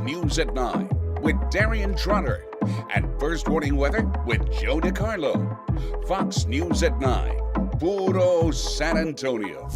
News at 9 with Darian Trotter and First Warning Weather with Joe DiCarlo. Fox News at 9, Puro San Antonio.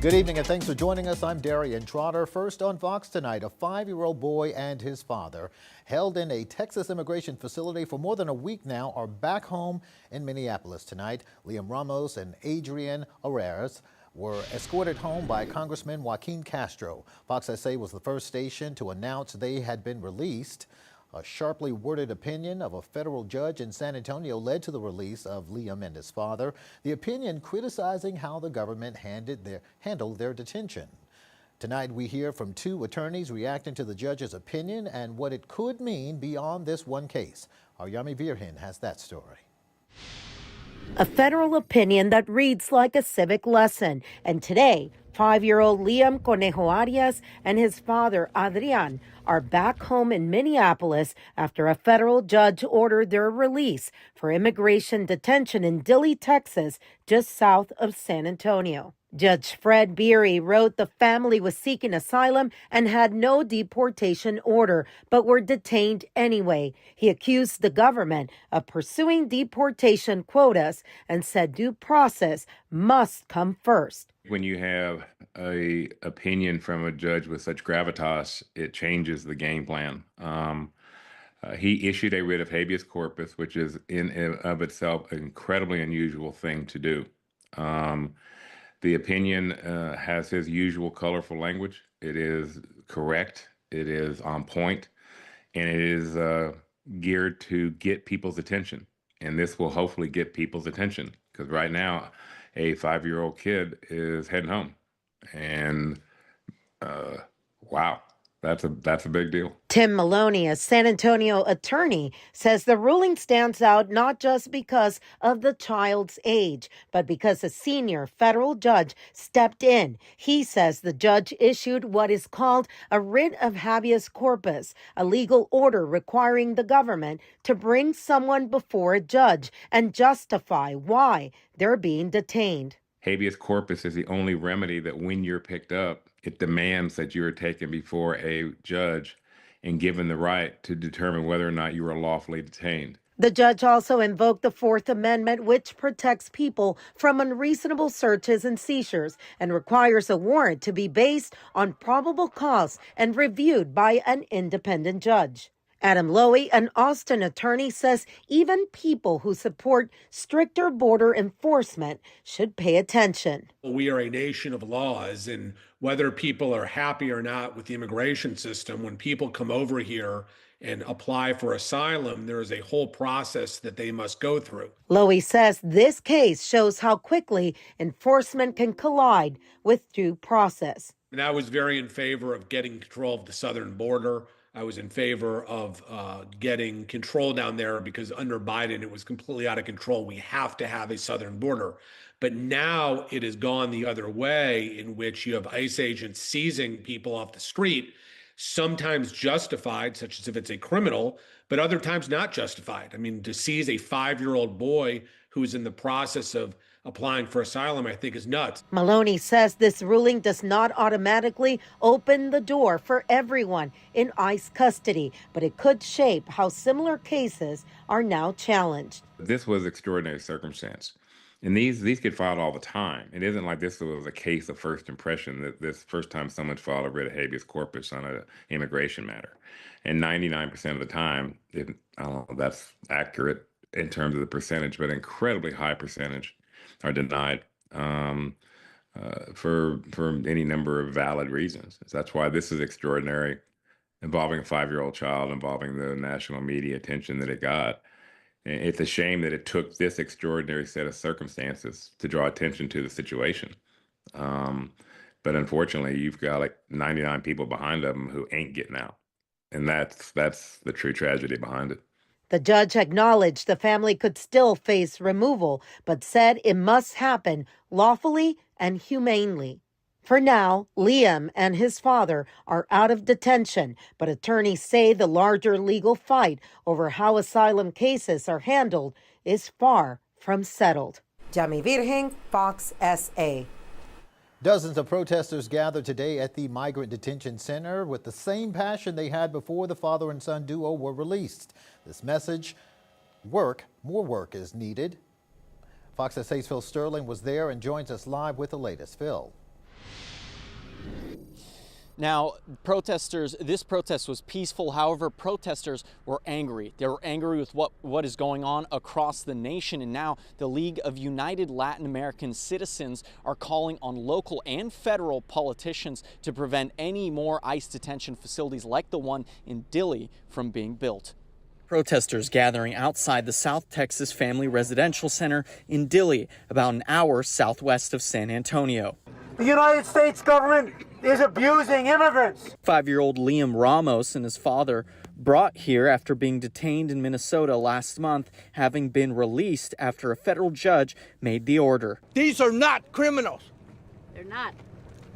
Good evening and thanks for joining us. I'm Darian Trotter. First on Fox tonight, a 5-year-old boy and his father, held in a Texas immigration facility for more than a week now, are back home in Minneapolis tonight. Liam Ramos and Adrian Arias were escorted home by Congressman Joaquin Castro. Fox SA was the first station to announce they had been released. A sharply worded opinion of a federal judge in San Antonio led to the release of Liam and his father. The opinion criticizing how the government handled their detention. Tonight we hear from two attorneys reacting to the judge's opinion and what it could mean beyond this one case. Our Yami Virhin has that story. A federal opinion that reads like a civic lesson. And today, 5-year-old Liam Conejo Arias and his father, Adrian, are back home in Minneapolis after a federal judge ordered their release for immigration detention in Dilley, Texas, just south of San Antonio. Judge Fred Beery wrote the family was seeking asylum and had no deportation order, but were detained anyway. He accused the government of pursuing deportation quotas and said due process must come first. When you have an opinion from a judge with such gravitas, it changes the game plan. He issued a writ of habeas corpus, which is in and of itself an incredibly unusual thing to do. The opinion has his usual colorful language. It is correct, it is on point, and it is geared to get people's attention. And this will hopefully get people's attention, because right now, a 5-year-old kid is heading home. And wow, that's a big deal. Tim Maloney, a San Antonio attorney, says the ruling stands out not just because of the child's age, but because a senior federal judge stepped in. He says the judge issued what is called a writ of habeas corpus, a legal order requiring the government to bring someone before a judge and justify why they're being detained. Habeas corpus is the only remedy that when you're picked up, it demands that you're taken before a judge and given the right to determine whether or not you are lawfully detained. The judge also invoked the Fourth Amendment, which protects people from unreasonable searches and seizures and requires a warrant to be based on probable cause and reviewed by an independent judge. Adam Lowy, an Austin attorney, says even people who support stricter border enforcement should pay attention. We are a nation of laws, and whether people are happy or not with the immigration system, when people come over here and apply for asylum, there is a whole process that they must go through. Lowy says this case shows how quickly enforcement can collide with due process. And I was very in favor of getting control of the southern border. I was in favor of getting control down there because under Biden, it was completely out of control. We have to have a southern border. But now it has gone the other way, in which you have ICE agents seizing people off the street, sometimes justified, such as if it's a criminal, but other times not justified. I mean, to seize a 5-year-old boy who is in the process of applying for asylum, I think is nuts. Maloney says this ruling does not automatically open the door for everyone in ICE custody, but it could shape how similar cases are now challenged. This was extraordinary circumstance. And these get filed all the time. It isn't like this was a case of first impression, that this first time someone's filed a writ of habeas corpus on an immigration matter. And 99% of the time, I don't know, that's accurate in terms of the percentage, but incredibly high percentage are denied for any number of valid reasons. That's why this is extraordinary, involving a 5-year-old child, involving the national media attention that it got. It's a shame that it took this extraordinary set of circumstances to draw attention to the situation. But unfortunately, you've got like 99 people behind them who ain't getting out. And that's the true tragedy behind it. The judge acknowledged the family could still face removal, but said it must happen lawfully and humanely. For now, Liam and his father are out of detention, but attorneys say the larger legal fight over how asylum cases are handled is far from settled. Yami Virgen, Fox SA. Dozens of protesters gathered today at the Migrant Detention Center with the same passion they had before the father and son duo were released. This message, more work is needed. Fox SA's Phil Sterling was there and joins us live with the latest. Phil. Now, this protest was peaceful. However, protesters were angry. They were angry with what is going on across the nation. And now the League of United Latin American Citizens are calling on local and federal politicians to prevent any more ICE detention facilities like the one in Dilley from being built. Protesters gathering outside the South Texas Family Residential Center in Dilley, about an hour southwest of San Antonio. The United States government is abusing immigrants. 5-year-old Liam Ramos and his father brought here after being detained in Minnesota last month, having been released after a federal judge made the order. These are not criminals. They're not.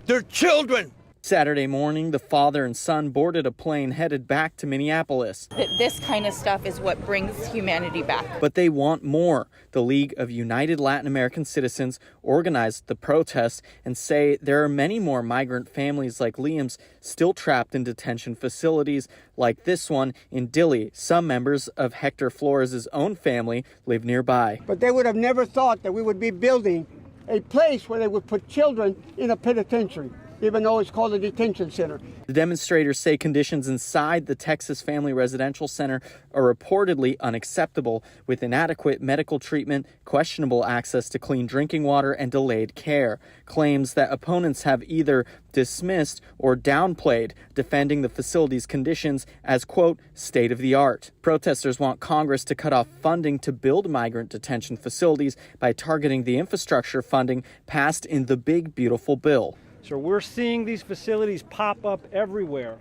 They're children. Saturday morning, the father and son boarded a plane headed back to Minneapolis. This kind of stuff is what brings humanity back. But they want more. The League of United Latin American Citizens organized the protests and say there are many more migrant families like Liam's still trapped in detention facilities like this one in Dilley. Some members of Hector Flores' own family live nearby. But they would have never thought that we would be building a place where they would put children in a penitentiary, even though it's called a detention center. The demonstrators say conditions inside the Texas Family Residential Center are reportedly unacceptable, with inadequate medical treatment, questionable access to clean drinking water, and delayed care. Claims that opponents have either dismissed or downplayed, defending the facility's conditions as, quote, state of the art. Protesters want Congress to cut off funding to build migrant detention facilities by targeting the infrastructure funding passed in the Big Beautiful Bill. So we're seeing these facilities pop up everywhere.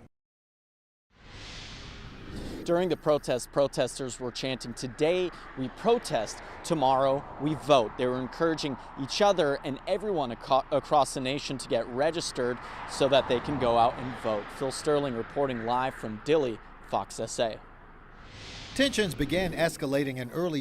During the protest, protesters were chanting, "Today we protest, tomorrow we vote." They were encouraging each other and everyone across the nation to get registered so that they can go out and vote. Phil Sterling reporting live from Dilley, Fox SA. Tensions began escalating in early